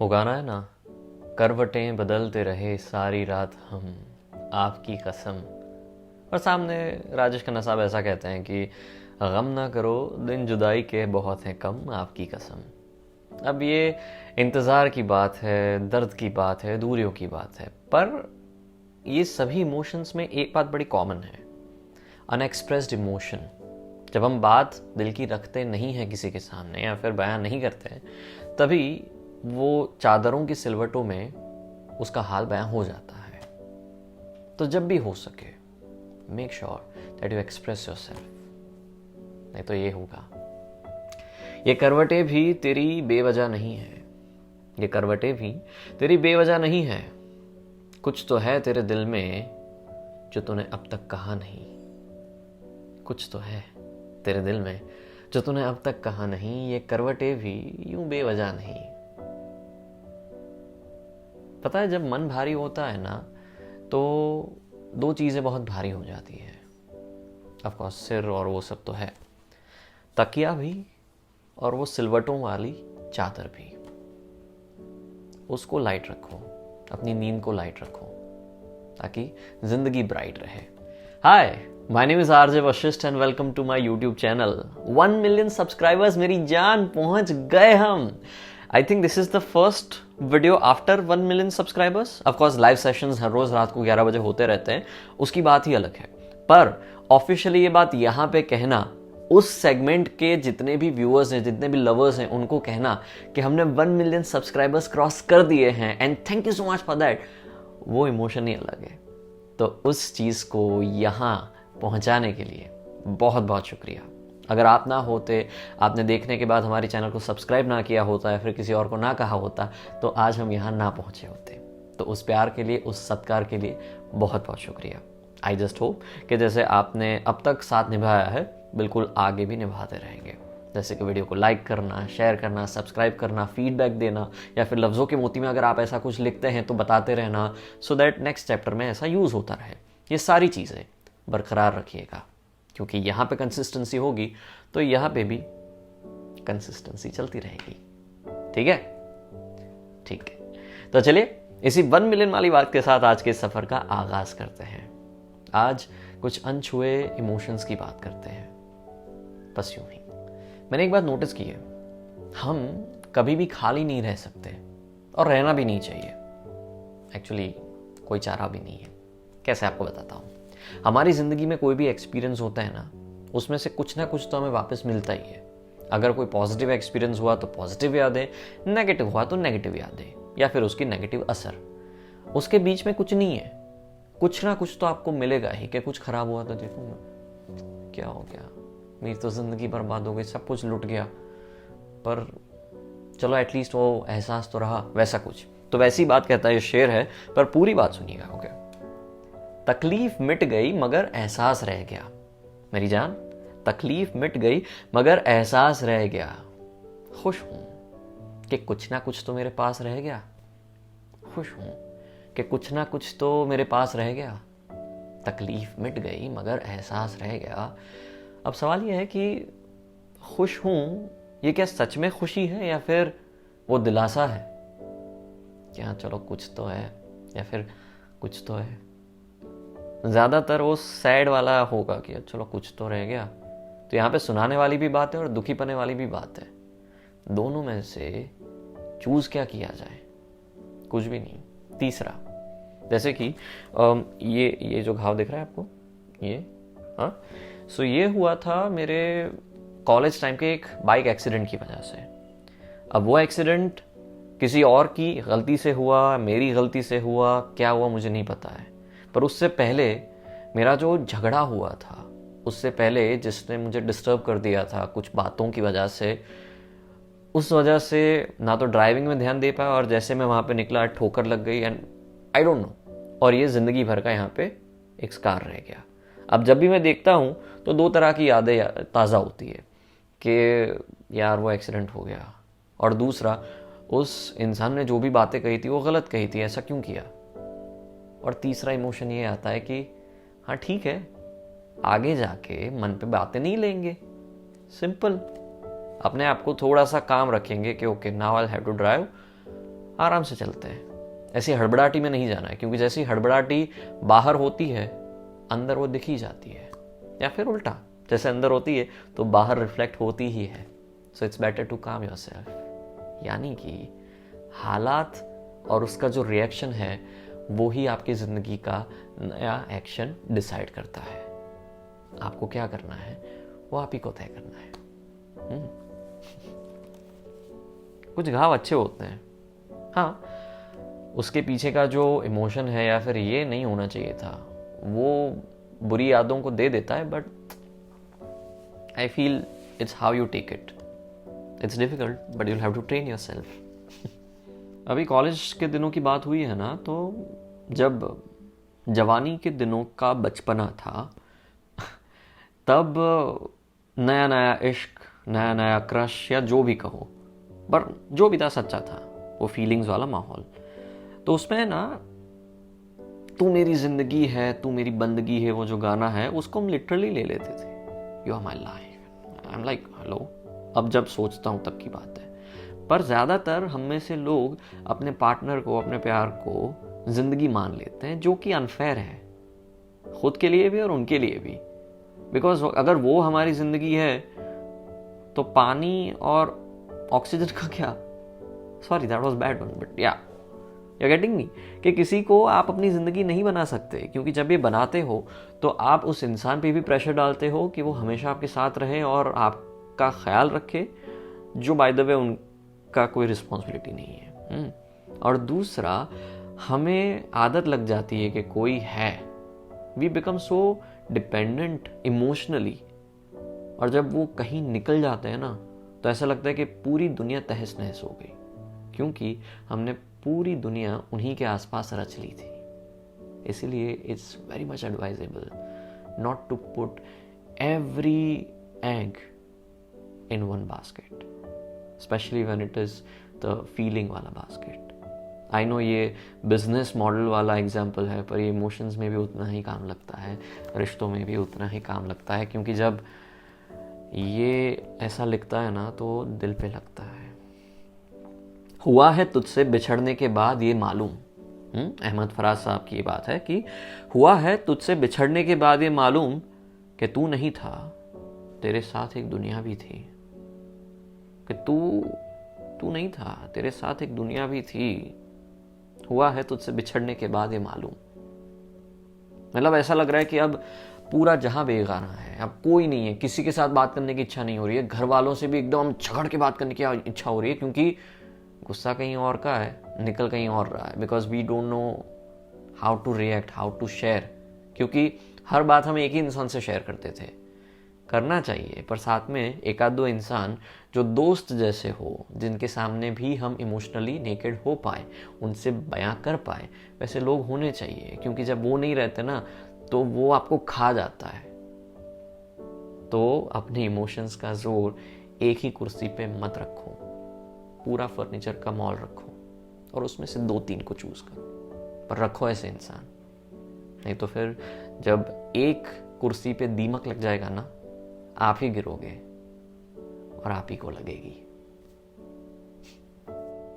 वो गाना है ना, करवटें बदलते रहे सारी रात हम, आपकी कसम। और सामने राजेश खन्ना साहब ऐसा कहते हैं कि गम ना करो दिन जुदाई के बहुत हैं कम, आपकी कसम। अब ये इंतज़ार की बात है, दर्द की बात है, दूरियों की बात है, पर ये सभी इमोशंस में एक बात बड़ी कॉमन है, अनएक्सप्रेस्ड इमोशन। जब हम बात दिल की रखते नहीं हैं किसी के सामने या फिर बयां नहीं करते हैं, तभी वो चादरों की सिलवटों में उसका हाल बयां हो जाता है। तो जब भी हो सके, make sure that you express yourself, नहीं तो ये होगा। ये करवटें भी तेरी बेवजह नहीं है, ये करवटें भी तेरी बेवजह नहीं है। कुछ तो है तेरे दिल में जो तूने अब तक कहा नहीं, कुछ तो है तेरे दिल में जो तूने अब तक कहा नहीं। ये करवटें भी यूं बेवजह नहीं। पता है, जब मन भारी होता है ना, तो दो चीजें बहुत भारी हो जाती है। ऑफ कोर्स सिर और वो सब तो है, तकिया भी और वो सिलवटों वाली चादर भी। उसको लाइट रखो, अपनी नींद को लाइट रखो, ताकि जिंदगी ब्राइट रहे। Hi, my name is RJ Vashishth and welcome to my YouTube channel. 1 million subscribers, मेरी जान, पहुंच गए हम। I think this is the first video after 1 million subscribers. Of course live sessions हर रोज रात को 11 बजे होते रहते हैं, उसकी बात ही अलग है। पर ऑफिशियली ये बात यहाँ पे कहना, उस सेगमेंट के जितने भी व्यूअर्स हैं, जितने भी लवर्स हैं, उनको कहना कि हमने 1 मिलियन सब्सक्राइबर्स क्रॉस कर दिए हैं and thank you so much for that, वो इमोशन ही अलग है। तो उस चीज़ को यहाँ पहुँचाने के लिए बहुत बहुत शुक्रिया। अगर आप ना होते, आपने देखने के बाद हमारे चैनल को सब्सक्राइब ना किया होता या फिर किसी और को ना कहा होता, तो आज हम यहाँ ना पहुँचे होते। तो उस प्यार के लिए, उस सत्कार के लिए बहुत बहुत शुक्रिया। आई जस्ट होप कि जैसे आपने अब तक साथ निभाया है, बिल्कुल आगे भी निभाते रहेंगे। जैसे कि वीडियो को लाइक करना, शेयर करना, सब्सक्राइब करना, फीडबैक देना, या फिर लफ्ज़ों के मोती में अगर आप ऐसा कुछ लिखते हैं तो बताते रहना, सो दैट नेक्स्ट चैप्टर में ऐसा यूज़ होता रहे। ये सारी चीज़ें बरकरार रखिएगा, क्योंकि यहाँ पे कंसिस्टेंसी होगी तो यहाँ पे भी कंसिस्टेंसी चलती रहेगी। ठीक है, ठीक है। तो चलिए इसी 1 मिलियन वाली बात के साथ आज के सफ़र का आगाज़ करते हैं। आज कुछ अनछुए इमोशंस की बात करते हैं, बस यूं ही। मैंने एक बात नोटिस की है, हम कभी भी खाली नहीं रह सकते और रहना भी नहीं चाहिए। एक्चुअली कोई चारा भी नहीं है। कैसे आपको बताता हूँ। हमारी ज़िंदगी में कोई भी एक्सपीरियंस होता है ना, उसमें से कुछ ना कुछ तो हमें वापस मिलता ही है। अगर कोई पॉजिटिव एक्सपीरियंस हुआ तो पॉजिटिव यादें, नेगेटिव हुआ तो नेगेटिव यादें, या फिर उसकी नेगेटिव असर। उसके बीच में कुछ नहीं है। कुछ ना कुछ तो आपको मिलेगा ही। कि कुछ खराब हुआ तो देखो क्या हो गया, मेरी तो ज़िंदगी बर्बाद हो गई, सब कुछ लुट गया, पर चलो एटलीस्ट वो एहसास तो रहा, वैसा कुछ। तो वैसी बात कहता है ये शेर है, पर पूरी बात सुनिएगा। ओके, तकलीफ मिट गई मगर एहसास रह गया। मेरी जान, तकलीफ मिट गई मगर एहसास रह गया। खुश हूं कि कुछ ना कुछ तो मेरे पास रह गया। खुश हूं कि कुछ ना कुछ तो मेरे पास रह गया। तकलीफ मिट गई मगर एहसास रह गया। अब सवाल यह है कि खुश हूं, ये क्या सच में खुशी है या फिर वो दिलासा है कि हाँ चलो कुछ तो है, या फिर कुछ तो है। ज़्यादातर वो सैड वाला होगा कि चलो कुछ तो रह गया। तो यहाँ पे सुनाने वाली भी बात है और दुखी पने वाली भी बात है। दोनों में से चूज क्या किया जाए? कुछ भी नहीं। तीसरा, जैसे कि ये जो घाव दिख रहा है आपको, ये हाँ, सो ये हुआ था मेरे कॉलेज टाइम के एक बाइक एक्सीडेंट की वजह से। अब वो एक्सीडेंट किसी और की गलती से हुआ, मेरी गलती से हुआ, क्या हुआ मुझे नहीं पता है। पर उससे पहले मेरा जो झगड़ा हुआ था, उससे पहले जिसने मुझे डिस्टर्ब कर दिया था कुछ बातों की वजह से, उस वजह से ना तो ड्राइविंग में ध्यान दे पाया, और जैसे मैं वहाँ पे निकला ठोकर लग गई एंड आई डोंट नो, और ये ज़िंदगी भर का यहाँ पे एक स्कार रह गया। अब जब भी मैं देखता हूँ तो दो तरह की यादें ताज़ा होती है कि यार वो एक्सीडेंट हो गया, और दूसरा उस इंसान ने जो भी बातें कही थी वो गलत कही थी, ऐसा क्यों किया। और तीसरा इमोशन ये आता है कि हाँ ठीक है, आगे जाके मन पे बातें नहीं लेंगे, सिंपल। अपने आप को थोड़ा सा काम रखेंगे कि okay now I have to drive, आराम से चलते हैं, ऐसी हड़बड़ाहटी में नहीं जाना है, क्योंकि जैसी हड़बड़ाहटी बाहर होती है अंदर वो दिख ही जाती है, या फिर उल्टा, जैसे अंदर होती है तो बाहर रिफ्लेक्ट होती ही है। सो इट्स बेटर टू काम योरसेल्फ, यानी कि हालात और उसका जो रिएक्शन है वो ही आपकी ज़िंदगी का नया एक्शन डिसाइड करता है। आपको क्या करना है वो आप ही को तय करना है। कुछ घाव अच्छे होते हैं, हाँ, उसके पीछे का जो इमोशन है या फिर ये नहीं होना चाहिए था, वो बुरी यादों को दे देता है, but I feel it's how you take it. It's difficult but you'll have to train yourself. अभी कॉलेज के दिनों की बात हुई है ना, तो जब जवानी के दिनों का बचपना था तब नया नया इश्क, नया नया क्रश या जो भी कहो, पर जो भी था सच्चा था, वो फीलिंग्स वाला माहौल। तो उसमें ना तू मेरी जिंदगी है, तू मेरी बंदगी है, वो जो गाना है उसको हम लिटरली ले लेते थे। You are my life, I am like hello. अब जब सोचता हूँ तब की बात है, पर ज़्यादातर हम में से लोग अपने पार्टनर को, अपने प्यार को जिंदगी मान लेते हैं, जो कि अनफेयर है, खुद के लिए भी और उनके लिए भी। बिकॉज अगर वो हमारी जिंदगी है तो पानी और ऑक्सीजन का क्या, sorry that was bad one, but या यू गेटिंग मी, कि किसी को आप अपनी ज़िंदगी नहीं बना सकते, क्योंकि जब ये बनाते हो तो आप उस इंसान पे भी प्रेशर डालते हो कि वो हमेशा आपके साथ रहे और आपका ख्याल रखे, जो बाय द वे उनका कोई रिस्पॉन्सिबिलिटी नहीं है। और दूसरा, हमें आदत लग जाती है कि कोई है, we become so dependent emotionally, और जब वो कहीं निकल जाते हैं ना तो ऐसा लगता है कि पूरी दुनिया तहस नहस हो गई, क्योंकि हमने पूरी दुनिया उन्हीं के आसपास रच ली थी। इसीलिए it's very much advisable not to put every egg in one basket, especially when it is the feeling वाला बास्केट। आई नो ये बिजनेस मॉडल वाला एग्जाम्पल है, पर ये इमोशंस में भी उतना ही काम लगता है, रिश्तों में भी उतना ही काम लगता है, क्योंकि जब ये ऐसा लिखता है ना तो दिल पे लगता है। हुआ है तुझसे बिछड़ने के बाद ये मालूम, अहमद फराज साहब की ये बात है कि हुआ है तुझसे बिछड़ने के बाद ये मालूम कि तू नहीं था, तेरे साथ एक दुनिया भी थी, कि तू नहीं था, तेरे साथ एक दुनिया भी थी। हुआ है तुझसे बिछड़ने के बाद ये मालूम, मतलब ऐसा लग रहा है कि अब पूरा जहां बेगाना है, अब कोई नहीं है, किसी के साथ बात करने की इच्छा नहीं हो रही है, घर वालों से भी एकदम झगड़ के बात करने की इच्छा हो रही है, क्योंकि गुस्सा कहीं और का है, निकल कहीं और रहा है, because we don't know how to react, how to share, क्योंकि हर बात हम एक ही इंसान से शेयर करते थे। करना चाहिए, पर साथ में एक आध दो इंसान जो दोस्त जैसे हो, जिनके सामने भी हम इमोशनली नेकेड हो पाए, उनसे बयां कर पाए, वैसे लोग होने चाहिए, क्योंकि जब वो नहीं रहते ना तो वो आपको खा जाता है। तो अपने इमोशंस का जोर एक ही कुर्सी पे मत रखो, पूरा फर्नीचर का मॉल रखो और उसमें से 2-3 को चूज करो, पर रखो ऐसे इंसान, नहीं तो फिर जब एक कुर्सी पे दीमक लग जाएगा ना, आप ही गिरोगे और आप ही को लगेगी।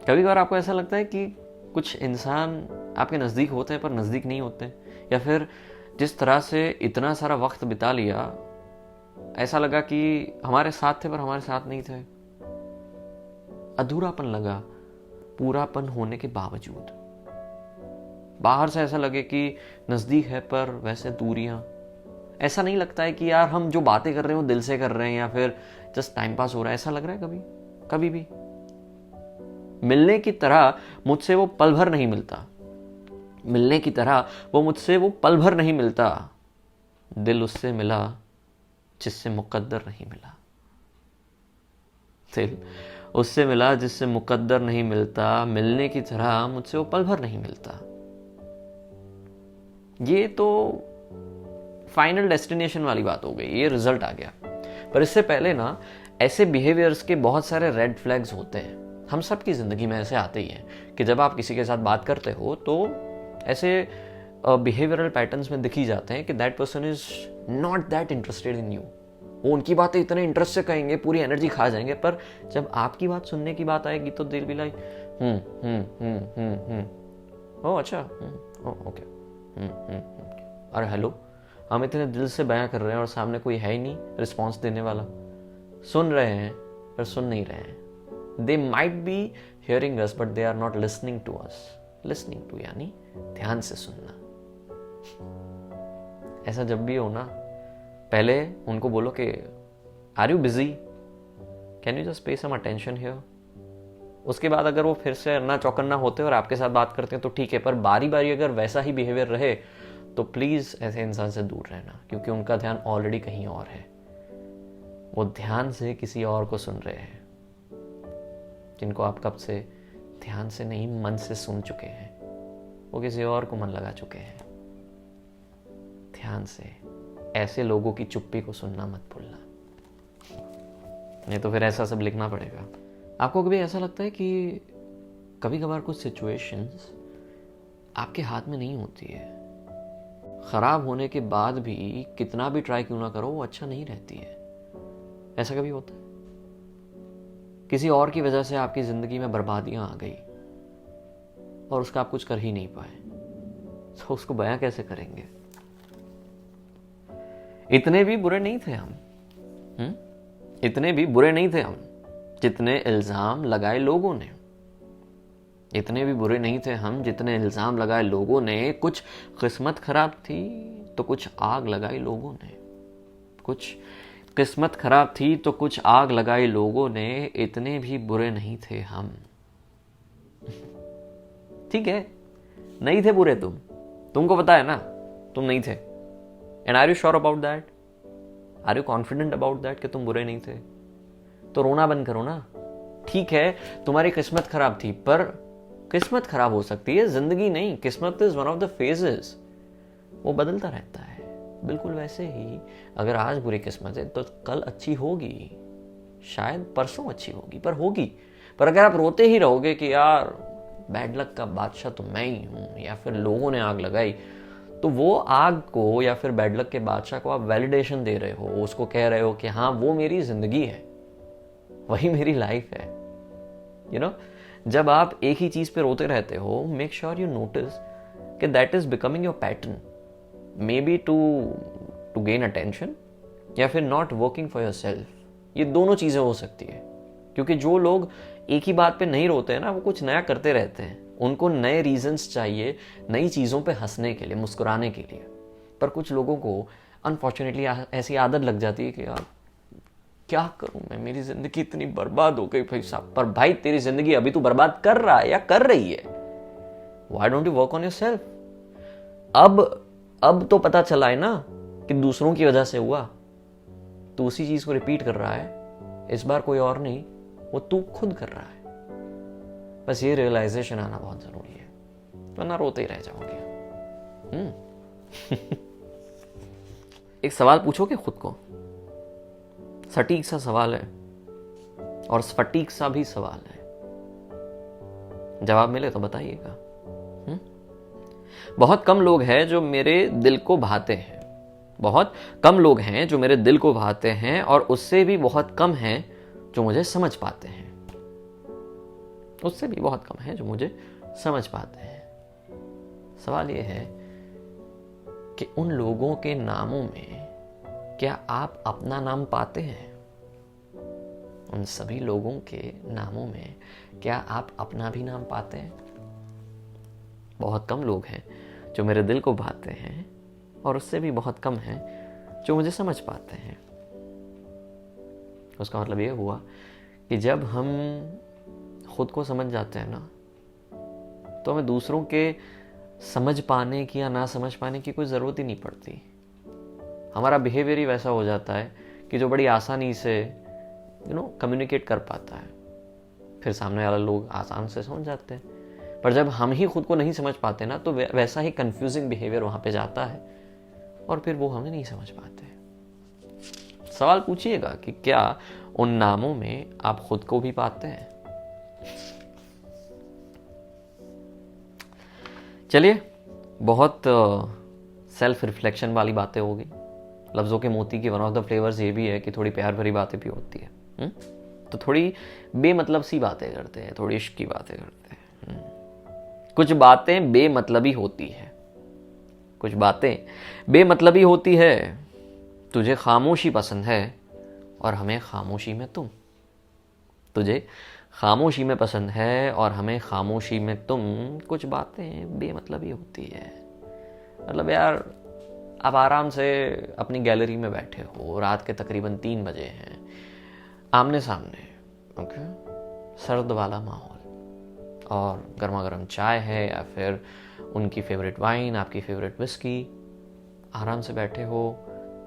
कभी कभार आपको ऐसा लगता है कि कुछ इंसान आपके नज़दीक होते हैं पर नज़दीक नहीं होते, या फिर जिस तरह से इतना सारा वक्त बिता लिया, ऐसा लगा कि हमारे साथ थे पर हमारे साथ नहीं थे, अधूरापन लगा पूरापन होने के बावजूद। बाहर से ऐसा लगे कि नज़दीक है पर वैसे दूरियां, ऐसा नहीं लगता है कि यार हम जो बातें कर रहे हैं वो दिल से कर रहे हैं या फिर जस्ट टाइम पास हो रहा है, ऐसा लग रहा है कभी भी। मिलने की तरह मुझसे वो पल भर नहीं मिलता, मिलने की तरह वो मुझसे वो पल भर नहीं मिलता, दिल उससे मिला जिससे मुकद्दर नहीं मिला, दिल उससे मिला जिससे मुकद्दर नहीं मिलता, मिलने की तरह मुझसे वो पल भर नहीं मिलता। ये तो फाइनल डेस्टिनेशन वाली बात हो गई, ये रिजल्ट आ गया, पर इससे पहले ना ऐसे बिहेवियर्स के बहुत सारे रेड फ्लैग्स होते हैं। हम सब की जिंदगी में ऐसे आते ही हैं कि जब आप किसी के साथ बात करते हो तो ऐसे बिहेवियरल पैटर्न्स में दिख ही जाते हैं कि that person is not that interested in you. वो उनकी बातें इतने इंटरेस्ट से कहेंगे, पूरी एनर्जी खा जाएंगे, पर जब आपकी बात सुनने की बात आएगी तो दिल भी लाइक ओह अच्छा, ओके, अरे हेलो, हम इतने दिल से बयां कर रहे हैं और सामने कोई है ही नहीं रिस्पॉन्स देने वाला। सुन रहे हैं पर सुन नहीं रहे हैं। They might be hearing us but they are not listening to us. Listening to यानी ध्यान से सुनना। ऐसा जब भी हो ना, पहले उनको बोलो कि are you busy, can you just pay some attention here. उसके बाद अगर वो फिर से ना चौकन्ना होते और आपके साथ बात करते हैं तो ठीक है, पर बारी बारी अगर वैसा ही बिहेवियर रहे तो प्लीज ऐसे इंसान से दूर रहना, क्योंकि उनका ध्यान ऑलरेडी कहीं और है। वो ध्यान से किसी और को सुन रहे हैं, जिनको आप कब से ध्यान से नहीं मन से सुन चुके हैं। वो किसी और को मन लगा चुके हैं। ध्यान से ऐसे लोगों की चुप्पी को सुनना मत भूलना, नहीं तो फिर ऐसा सब लिखना पड़ेगा। आपको कभी ऐसा लगता है कि कभी कभार कुछ सिचुएशंस आपके हाथ में नहीं होती है, खराब होने के बाद भी कितना भी ट्राई क्यों ना करो वो अच्छा नहीं रहती है। ऐसा कभी होता है? किसी और की वजह से आपकी जिंदगी में बर्बादियां आ गई और उसका आप कुछ कर ही नहीं पाए, तो उसको बयां कैसे करेंगे? इतने भी बुरे नहीं थे हम, इतने भी बुरे नहीं थे हम जितने इल्जाम लगाए लोगों ने। इतने भी बुरे नहीं थे हम जितने इल्जाम लगाए लोगों ने। कुछ किस्मत खराब थी तो कुछ आग लगाई लोगों ने। कुछ किस्मत खराब थी तो कुछ आग लगाई लोगों ने। इतने भी बुरे नहीं थे हम। ठीक है, नहीं थे बुरे तुम, तुमको पता है ना तुम नहीं थे। And are you sure about that? Are you confident about that कि तुम बुरे नहीं थे? तो रोना बंद करो ना। ठीक है, तुम्हारी किस्मत खराब थी, पर किस्मत खराब हो सकती है, जिंदगी नहीं। किस्मत is one of the phases, वो बदलता रहता है। बिल्कुल वैसे ही अगर आज बुरी किस्मत है तो कल अच्छी होगी, शायद परसों अच्छी होगी, पर होगी। पर अगर आप रोते ही रहोगे कि यार बैड लक का बादशाह तो मैं ही हूं, या फिर लोगों ने आग लगाई, तो वो आग को या फिर बैड लक के बादशाह को आप वैलिडेशन दे रहे हो। उसको कह रहे हो कि हाँ वो मेरी जिंदगी है, वही मेरी लाइफ है। यू नो, जब आप एक ही चीज पे रोते रहते हो, मेक श्योर यू नोटिस कि that is becoming your pattern, may be to gain attention या फिर not working for yourself. ये दोनों चीजें हो सकती है, क्योंकि जो लोग एक ही बात पे नहीं रोते हैं ना, वो कुछ नया करते रहते हैं। उनको नए रीजंस चाहिए नई चीजों पे हंसने के लिए, मुस्कुराने के लिए। पर कुछ लोगों को अनफॉर्चुनेटली ऐसी आदत लग जाती है कि यार क्या करूं मैं, मेरी जिंदगी इतनी बर्बाद हो गई भाई साहब। पर भाई तेरी जिंदगी अभी तू बर्बाद कर रहा है या कर रही है, why don't you work on yourself? अब तो पता चला है ना कि दूसरों की वजह से हुआ, तू उसी चीज को रिपीट कर रहा है। इस बार कोई और नहीं, वो तू खुद कर रहा है। बस ये रियलाइजेशन आना बहुत जरूरी है, वरना रोते ही रह जाओगे। एक सवाल पूछोगे खुद को, सटीक सा सवाल है और स्फटिक सा भी सवाल है। जवाब मिले तो बताइएगा। बहुत कम लोग हैं जो मेरे दिल को भाते हैं, बहुत कम लोग हैं जो मेरे दिल को भाते हैं, और उससे भी बहुत कम हैं जो मुझे समझ पाते हैं। उससे भी बहुत कम हैं जो मुझे समझ पाते हैं। सवाल यह है कि उन लोगों के नामों में क्या आप अपना नाम पाते हैं? उन सभी लोगों के नामों में क्या आप अपना भी नाम पाते हैं? बहुत कम लोग हैं जो मेरे दिल को भाते हैं, और उससे भी बहुत कम हैं जो मुझे समझ पाते हैं। उसका मतलब यह हुआ कि जब हम खुद को समझ जाते हैं ना, तो हमें दूसरों के समझ पाने की या ना समझ पाने की कोई ज़रूरत ही नहीं पड़ती। हमारा बिहेवियर ही वैसा हो जाता है कि जो बड़ी आसानी से कम्युनिकेट कर पाता है, फिर सामने वाले लोग आसान से समझ जाते हैं। पर जब हम ही खुद को नहीं समझ पाते ना, तो वैसा ही कंफ्यूजिंग बिहेवियर वहां पे जाता है, और फिर वो हमें नहीं समझ पाते। सवाल पूछिएगा कि क्या उन नामों में आप खुद को भी पाते हैं? चलिए, बहुत सेल्फ रिफ्लेक्शन वाली बातें हो गई। लफ्ज़ों के मोती की वन ऑफ द फ्लेवर्स ये भी है कि थोड़ी प्यार भरी बातें भी होती है। तो थोड़ी बेमतलब सी बातें करते हैं, थोड़ी इश्क की बातें करते हैं। कुछ बातें बेमतलबी होती है, कुछ बातें बेमतलबी होती है। तुझे खामोशी पसंद है और हमें खामोशी में तुम। तुझे खामोशी में पसंद है और हमें खामोशी में तुम। कुछ बातें बेमतलबी होती है। मतलब यार, आप आराम से अपनी गैलरी में बैठे हो, रात के तकरीबन 3 बजे हैं, आमने सामने, ओके, सर्द वाला माहौल और गर्मा गर्म चाय है या फिर उनकी फेवरेट वाइन, आपकी फेवरेट विस्की, आराम से बैठे हो,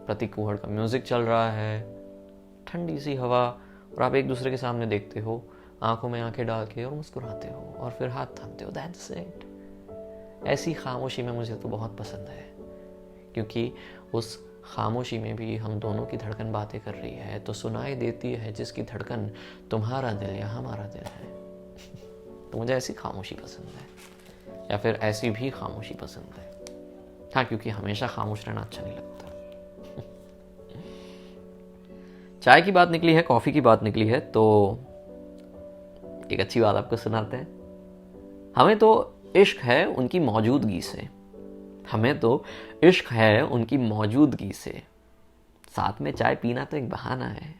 प्रतीक कुहड़ का म्यूजिक चल रहा है, ठंडी सी हवा, और आप एक दूसरे के सामने देखते हो, आंखों में आंखें डाल के, और मुस्कुराते हो और फिर हाथ थामते हो। That's it. ऐसी खामोशी में मुझे तो बहुत पसंद है, क्योंकि उस खामोशी में भी हम दोनों की धड़कन बातें कर रही है तो सुनाई देती है जिसकी धड़कन तुम्हारा दिल या हमारा दिल है। तो मुझे ऐसी खामोशी पसंद है, या फिर ऐसी भी खामोशी पसंद है। हाँ, क्योंकि हमेशा खामोश रहना अच्छा नहीं लगता। चाय की बात निकली है, कॉफी की बात निकली है, तो एक अच्छी बात आपको सुनाते हैं। हमें तो इश्क है उनकी मौजूदगी से, हमें तो इश्क है उनकी मौजूदगी से। साथ में चाय पीना तो एक बहाना है?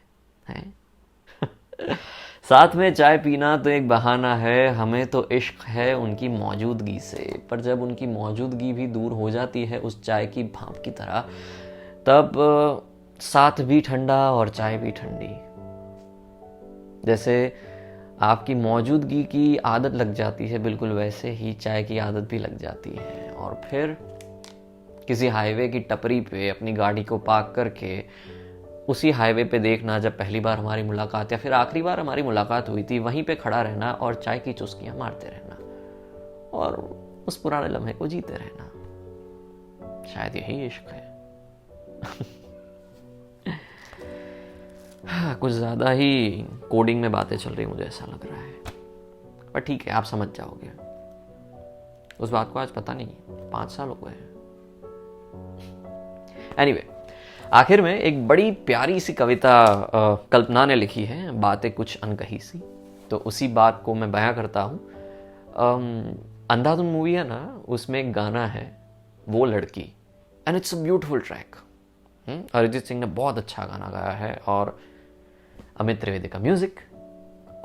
साथ में चाय पीना तो एक बहाना है, हमें तो इश्क है उनकी मौजूदगी से। पर जब उनकी मौजूदगी भी दूर हो जाती है उस चाय की भाप की तरह, तब साथ भी ठंडा और चाय भी ठंडी। जैसे आपकी मौजूदगी की आदत लग जाती है, बिल्कुल वैसे ही चाय की आदत भी लग जाती है। और फिर किसी हाईवे की टपरी पे अपनी गाड़ी को पार्क करके उसी हाईवे पे देखना, जब पहली बार हमारी मुलाकात या फिर आखिरी बार हमारी मुलाकात हुई थी, वहीं पे खड़ा रहना और चाय की चुस्कियां मारते रहना और उस पुराने लम्हे को जीते रहना। शायद यही इश्क है। हाँ, कुछ ज़्यादा ही कोडिंग में बातें चल रही, मुझे ऐसा लग रहा है, पर ठीक है, आप समझ जाओगे। उस बात को आज पता नहीं 5 साल हो गए हैं। एनीवे, आखिर में एक बड़ी प्यारी सी कविता कल्पना ने लिखी है, बातें कुछ अनकही सी, तो उसी बात को मैं बयां करता हूँ। अंधाधुन मूवी है ना, उसमें एक गाना है, वो लड़की, and it's a beautiful track. Arijit Singh ने बहुत अच्छा गाना गाया है और अमित त्रिवेदी का म्यूजिक।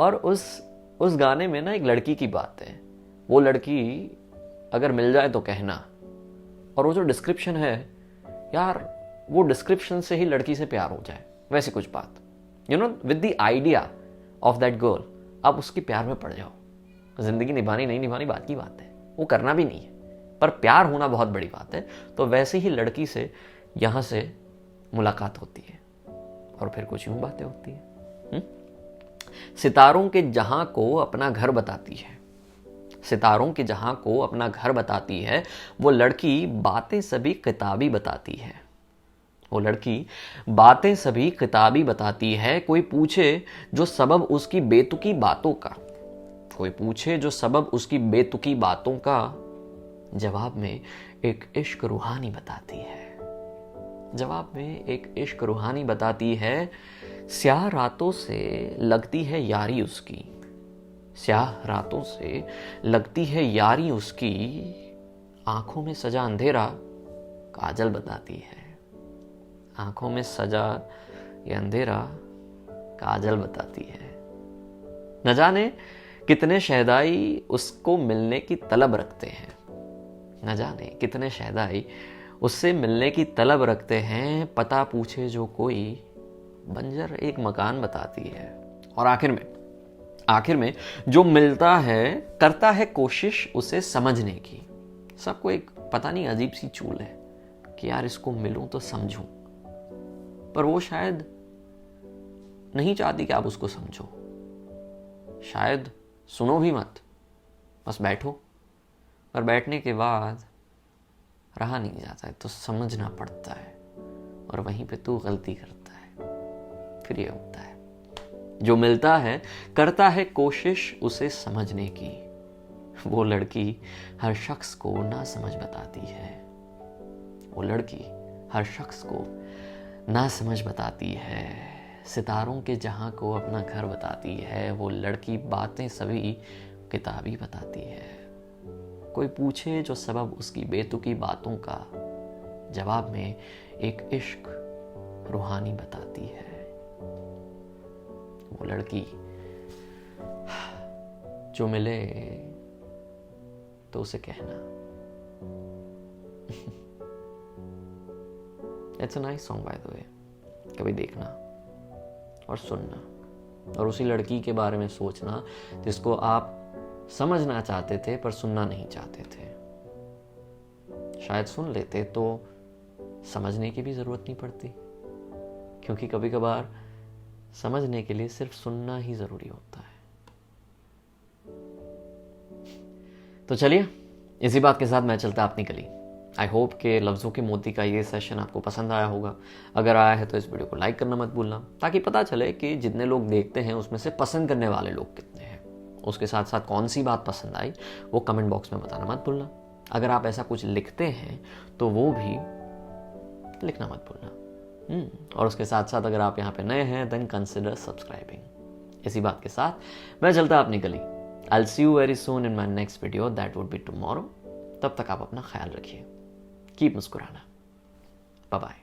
और उस गाने में ना एक लड़की की बात है, वो लड़की अगर मिल जाए तो कहना। और वो जो डिस्क्रिप्शन है यार, वो डिस्क्रिप्शन से ही लड़की से प्यार हो जाए, वैसी कुछ बात, you know, with the idea of that girl, आप उसके प्यार में पड़ जाओ। जिंदगी निभानी नहीं निभानी बात की बात है, वो करना भी नहीं है, पर प्यार होना बहुत बड़ी बात है। तो वैसे ही लड़की से यहाँ से मुलाकात होती है और फिर कुछ यूं बातें होती है। सितारों के जहां को अपना घर बताती है, सितारों के जहां को अपना घर बताती है, वो लड़की बातें सभी किताबी बताती है। वो लड़की बातें सभी किताबी बताती है। कोई पूछे जो सबब उसकी बेतुकी बातों का, कोई पूछे जो सबब उसकी बेतुकी बातों का, जवाब में एक इश्क रूहानी बताती है। जवाब में एक इश्क रूहानी बताती है। स्याह रातों से लगती है यारी उसकी, स्याह रातों से लगती है यारी उसकी, आंखों में सजा अंधेरा काजल बताती है। आंखों में सजा ये अंधेरा काजल बताती है। न जाने कितने शहदाई उसको मिलने की तलब रखते हैं, न जाने कितने शहदाई उससे मिलने की तलब रखते हैं। पता पूछे जो कोई बंजर एक मकान बताती है। और आखिर में जो मिलता है करता है कोशिश उसे समझने की। सबको एक पता नहीं अजीब सी चूल है कि यार इसको मिलूं तो समझूं, पर वो शायद नहीं चाहती कि आप उसको समझो, शायद सुनो भी मत, बस बैठो। और बैठने के बाद रहा नहीं जाता है तो समझना पड़ता है, और वहीं पे तू गलती करता है। फिर ये होता है, जो मिलता है करता है कोशिश उसे समझने की। वो लड़की हर शख्स को ना समझ बताती है, वो लड़की हर शख्स को ना समझ बताती है। सितारों के जहां को अपना घर बताती है, वो लड़की बातें सभी किताबी बताती है। कोई पूछे जो सबब उसकी बेतुकी बातों का, जवाब में एक इश्क रूहानी बताती है। वो लड़की जो मिले तो उसे कहना। It's a nice song by the way, कभी देखना और सुनना और उसी लड़की के बारे में सोचना जिसको आप समझना चाहते थे पर सुनना नहीं चाहते थे। शायद सुन लेते तो समझने की भी जरूरत नहीं पड़ती, क्योंकि कभी कभार समझने के लिए सिर्फ सुनना ही जरूरी होता है। तो चलिए, इसी बात के साथ मैं चलता अपनी गली। आई होप के लफ्ज़ों के मोती का ये सेशन आपको पसंद आया होगा। अगर आया है तो इस वीडियो को लाइक करना मत भूलना, ताकि पता चले कि जितने लोग देखते हैं उसमें से पसंद करने वाले लोग कितने हैं। उसके साथ साथ कौन सी बात पसंद आई वो कमेंट बॉक्स में बताना मत भूलना। अगर आप ऐसा कुछ लिखते हैं तो वो भी लिखना मत भूलना। और उसके साथ साथ अगर आप यहाँ पे नए हैं देन कंसिडर सब्सक्राइबिंग। इसी बात के साथ मैं चलता अपनी गली। I'll see you very soon in my next video, that would be tomorrow. तब तक आप अपना ख्याल रखिए, कीप मुस्कुराना। Bye bye.